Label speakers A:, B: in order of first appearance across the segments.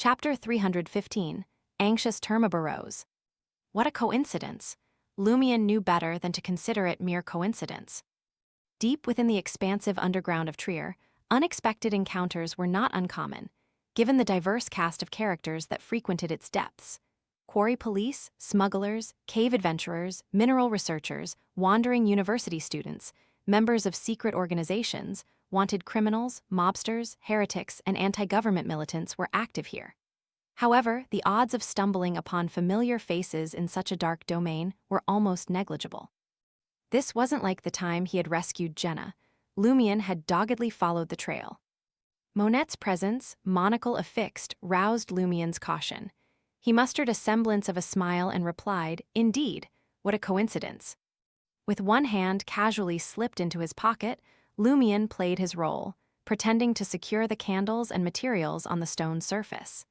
A: Chapter 315, Anxious Termiboros. What a coincidence! Lumion knew better than to consider it mere coincidence. Deep within the expansive underground of Trier, unexpected encounters were not uncommon, given the diverse cast of characters that frequented its depths. Quarry police, smugglers, cave adventurers, mineral researchers, wandering university students, members of secret organizations, wanted criminals, mobsters, heretics, and anti-government militants were active here. However, the odds of stumbling upon familiar faces in such a dark domain were almost negligible. This wasn't like the time he had rescued Jenna. Lumion had doggedly followed the trail. Monette's presence, monocle affixed, roused Lumion's caution. He mustered a semblance of a smile and replied, "Indeed, what a coincidence." With one hand casually slipped into his pocket, Lumion played his role, pretending to secure the candles and materials on the stone surface.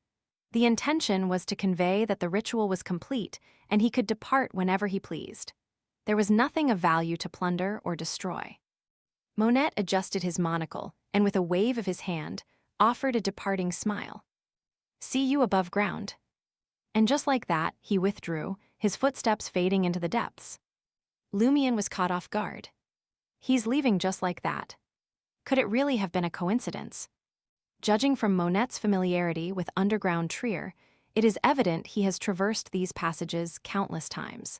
A: The intention was to convey that the ritual was complete and he could depart whenever he pleased. There was nothing of value to plunder or destroy. Monette adjusted his monocle and, with a wave of his hand, offered a departing smile. "See you above ground." And just like that, he withdrew, his footsteps fading into the depths. Lumion was caught off guard. He's leaving just like that. Could it really have been a coincidence? Judging from Monette's familiarity with underground Trier, it is evident he has traversed these passages countless times.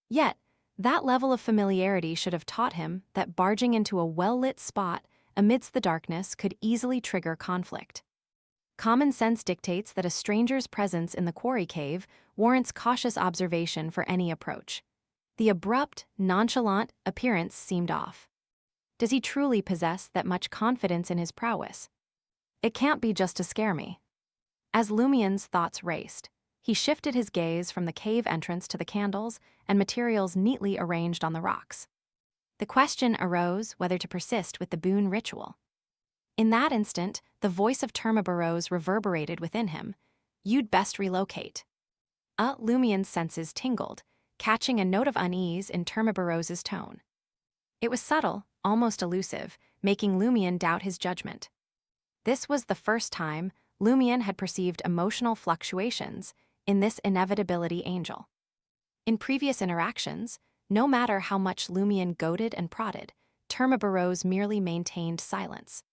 A: Yet, that level of familiarity should have taught him that barging into a well-lit spot amidst the darkness could easily trigger conflict. Common sense dictates that a stranger's presence in the quarry cave warrants cautious observation for any approach. The abrupt, nonchalant appearance seemed off. Does he truly possess that much confidence in his prowess? It can't be just to scare me. As Lumion's thoughts raced, he shifted his gaze from the cave entrance to the candles and materials neatly arranged on the rocks. The question arose whether to persist with the boon ritual. In that instant, the voice of Termiboros reverberated within him. "You'd best relocate." Lumion's senses tingled, catching a note of unease in Termiboros's tone. It was subtle, almost elusive, making Lumion doubt his judgment. This was the first time Lumion had perceived emotional fluctuations in this inevitability angel. In previous interactions, no matter how much Lumion goaded and prodded, Termiboros merely maintained silence.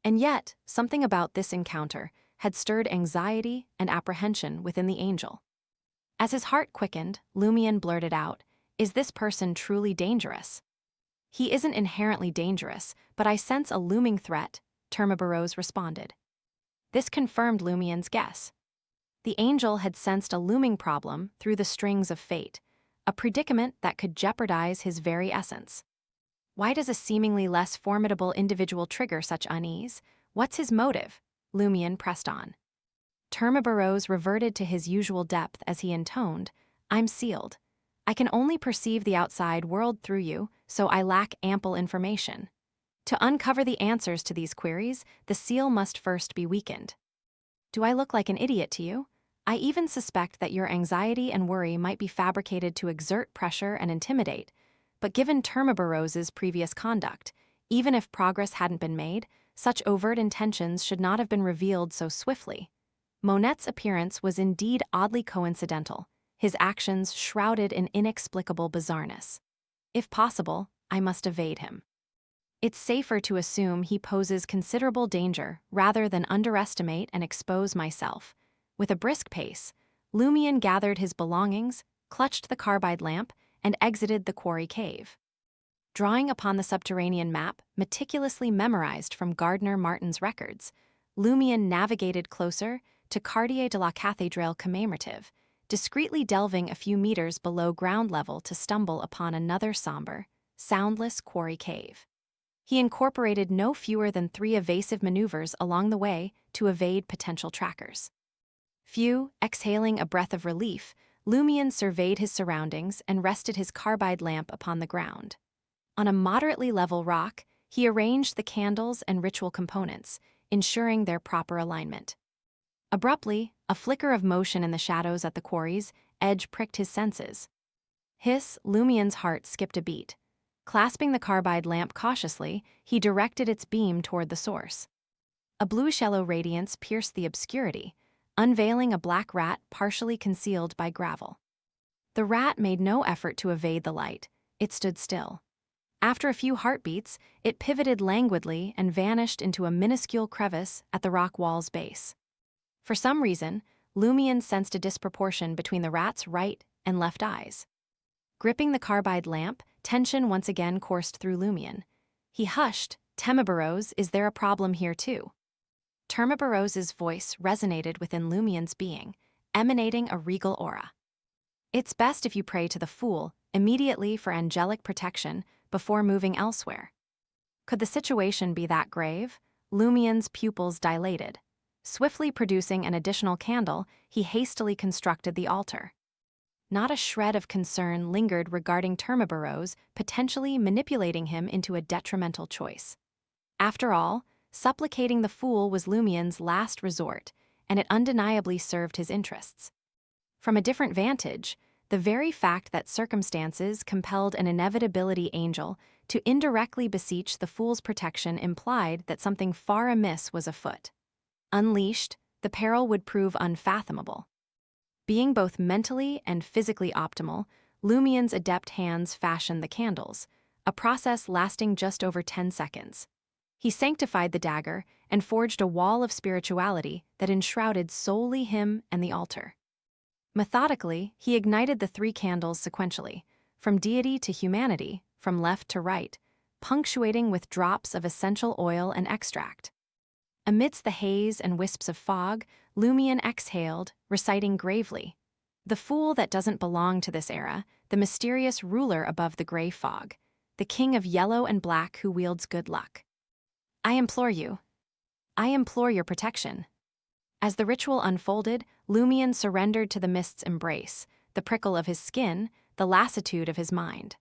A: And yet, something about this encounter had stirred anxiety and apprehension within the angel. As his heart quickened, Lumion blurted out, "Is this person truly dangerous?" "He isn't inherently dangerous, but I sense a looming threat," Termiboros responded. This confirmed Lumion's guess. The angel had sensed a looming problem through the strings of fate, a predicament that could jeopardize his very essence. Why does a seemingly less formidable individual trigger such unease? What's his motive? Lumion pressed on. Termiboros reverted to his usual depth as he intoned, "I'm sealed. I can only perceive the outside world through you, so I lack ample information. To uncover the answers to these queries, the seal must first be weakened." "Do I look like an idiot to you? I even suspect that your anxiety and worry might be fabricated to exert pressure and intimidate, but given Termiboros's previous conduct, even if progress hadn't been made, such overt intentions should not have been revealed so swiftly." Monette's appearance was indeed oddly coincidental, his actions shrouded in inexplicable bizarreness. If possible, I must evade him. It's safer to assume he poses considerable danger rather than underestimate and expose myself. With a brisk pace, Lumion gathered his belongings, clutched the carbide lamp, and exited the quarry cave. Drawing upon the subterranean map, meticulously memorized from Gardner Martin's records, Lumion navigated closer to Quartier de la Cathédrale commemorative, discreetly delving a few meters below ground level to stumble upon another somber, soundless quarry cave. He incorporated no fewer than 3 evasive maneuvers along the way to evade potential trackers. Exhaling a breath of relief, Lumion surveyed his surroundings and rested his carbide lamp upon the ground. On a moderately level rock, he arranged the candles and ritual components, ensuring their proper alignment. Abruptly, a flicker of motion in the shadows at the quarry's edge pricked his senses. Lumion's heart skipped a beat. Clasping the carbide lamp cautiously, he directed its beam toward the source. A bluish-yellow radiance pierced the obscurity, unveiling a black rat partially concealed by gravel. The rat made no effort to evade the light. It stood still. After a few heartbeats, it pivoted languidly and vanished into a minuscule crevice at the rock wall's base. For some reason, Lumion sensed a disproportion between the rat's right and left eyes. Gripping the carbide lamp, tension once again coursed through Lumion. He hushed. Termiboros, is there a problem here too? Termiboros's voice resonated within Lumion's being, emanating a regal aura. It's best if you pray to the Fool immediately for angelic protection before moving elsewhere. Could the situation be that grave? Lumion's pupils dilated. Swiftly producing an additional candle, he hastily constructed the altar. Not a shred of concern lingered regarding Termiboros potentially manipulating him into a detrimental choice. After all, supplicating the Fool was Lumion's last resort, and it undeniably served his interests. From a different vantage, the very fact that circumstances compelled an inevitability angel to indirectly beseech the Fool's protection implied that something far amiss was afoot. Unleashed, the peril would prove unfathomable. Being both mentally and physically optimal, Lumion's adept hands fashioned the candles, a process lasting just over 10 seconds. He sanctified the dagger and forged a wall of spirituality that enshrouded solely him and the altar. Methodically, he ignited the 3 candles sequentially, from deity to humanity, from left to right, punctuating with drops of essential oil and extract. Amidst the haze and wisps of fog, Lumion exhaled, reciting gravely, "The Fool that doesn't belong to this era, the mysterious ruler above the gray fog, the king of yellow and black who wields good luck. I implore you. I implore your protection." As the ritual unfolded, Lumion surrendered to the mist's embrace, the prickle of his skin, the lassitude of his mind.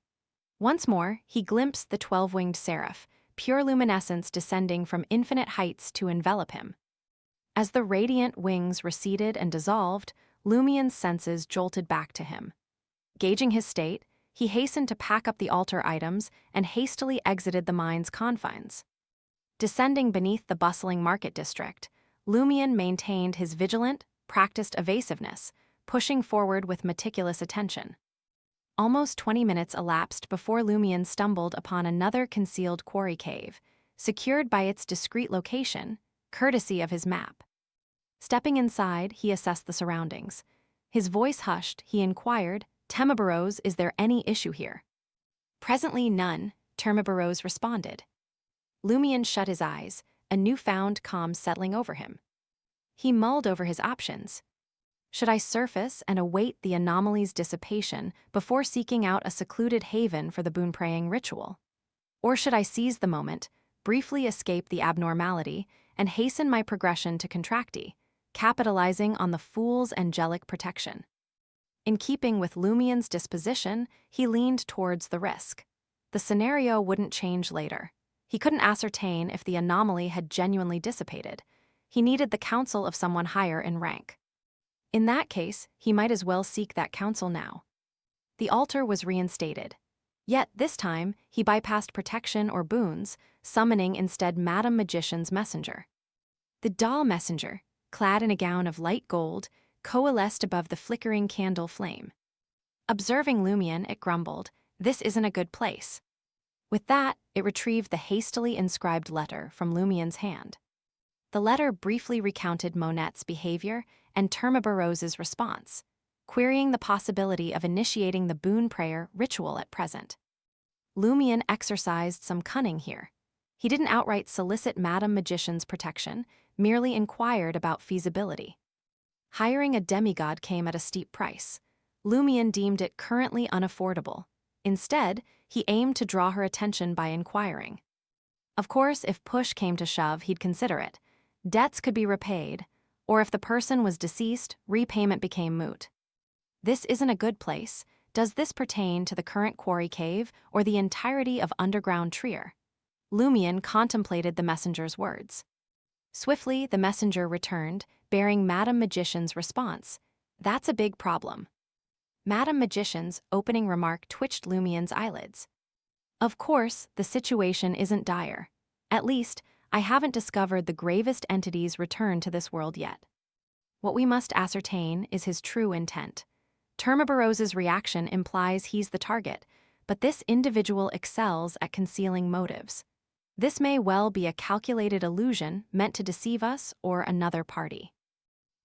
A: Once more, he glimpsed the 12-winged seraph, pure luminescence descending from infinite heights to envelop him. As the radiant wings receded and dissolved, Lumion's senses jolted back to him. Gauging his state, he hastened to pack up the altar items and hastily exited the mine's confines. Descending beneath the bustling market district, Lumion maintained his vigilant, practiced evasiveness, pushing forward with meticulous attention. Almost 20 minutes elapsed before Lumion stumbled upon another concealed quarry cave, secured by its discreet location, courtesy of his map. Stepping inside, he assessed the surroundings. His voice hushed, he inquired, "Termiboros, is there any issue here?" "Presently none," Termiboros responded. Lumion shut his eyes, a newfound calm settling over him. He mulled over his options. Should I surface and await the anomaly's dissipation before seeking out a secluded haven for the boon-praying ritual? Or should I seize the moment, briefly escape the abnormality, and hasten my progression to Contracti, capitalizing on the Fool's angelic protection? In keeping with Lumion's disposition, he leaned towards the risk. The scenario wouldn't change later. He couldn't ascertain if the anomaly had genuinely dissipated. He needed the counsel of someone higher in rank. In that case, he might as well seek that counsel now. The altar was reinstated. Yet, this time, he bypassed protection or boons, summoning instead Madame Magician's messenger. The doll messenger, clad in a gown of light gold, coalesced above the flickering candle flame. Observing Lumion, it grumbled, "This isn't a good place." With that, it retrieved the hastily inscribed letter from Lumion's hand. The letter briefly recounted Monette's behavior and Termiboros's response, querying the possibility of initiating the boon prayer ritual at present. Lumion exercised some cunning here. He didn't outright solicit Madame Magician's protection, merely inquired about feasibility. Hiring a demigod came at a steep price. Lumion deemed it currently unaffordable. Instead, he aimed to draw her attention by inquiring. Of course, if push came to shove, he'd consider it. Debts could be repaid, or if the person was deceased, repayment became moot. This isn't a good place. Does this pertain to the current quarry cave or the entirety of underground Trier? Lumion contemplated the messenger's words. Swiftly, the messenger returned, bearing Madame Magician's response. "That's a big problem." Madame Magician's opening remark twitched Lumion's eyelids. "Of course, the situation isn't dire. At least, I haven't discovered the gravest entity's return to this world yet." What we must ascertain is his true intent. Termiboros's reaction implies he's the target, but this individual excels at concealing motives. This may well be a calculated illusion meant to deceive us or another party.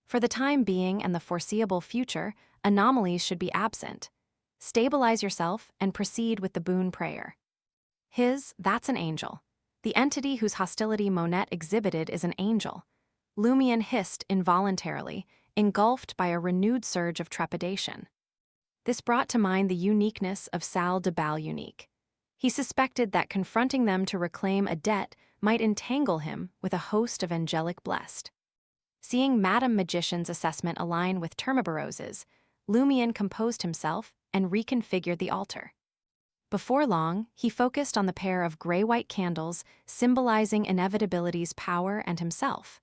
A: For the time being and the foreseeable future, anomalies should be absent. Stabilize yourself and proceed with the boon prayer. That's an angel. The entity whose hostility Monet exhibited is an angel. Lumion hissed involuntarily, engulfed by a renewed surge of trepidation. This brought to mind the uniqueness of Salle de Bal Unique. He suspected that confronting them to reclaim a debt might entangle him with a host of angelic blessed. Seeing Madame Magician's assessment align with Termiboros's, Lumion composed himself and reconfigured the altar. Before long, he focused on the pair of gray-white candles symbolizing inevitability's power and himself.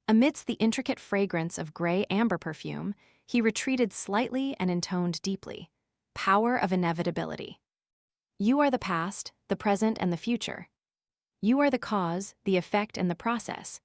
A: Amidst the intricate fragrance of gray-amber perfume, he retreated slightly and intoned deeply. Power of inevitability. You are the past, the present, and the future. You are the cause, the effect, and the process.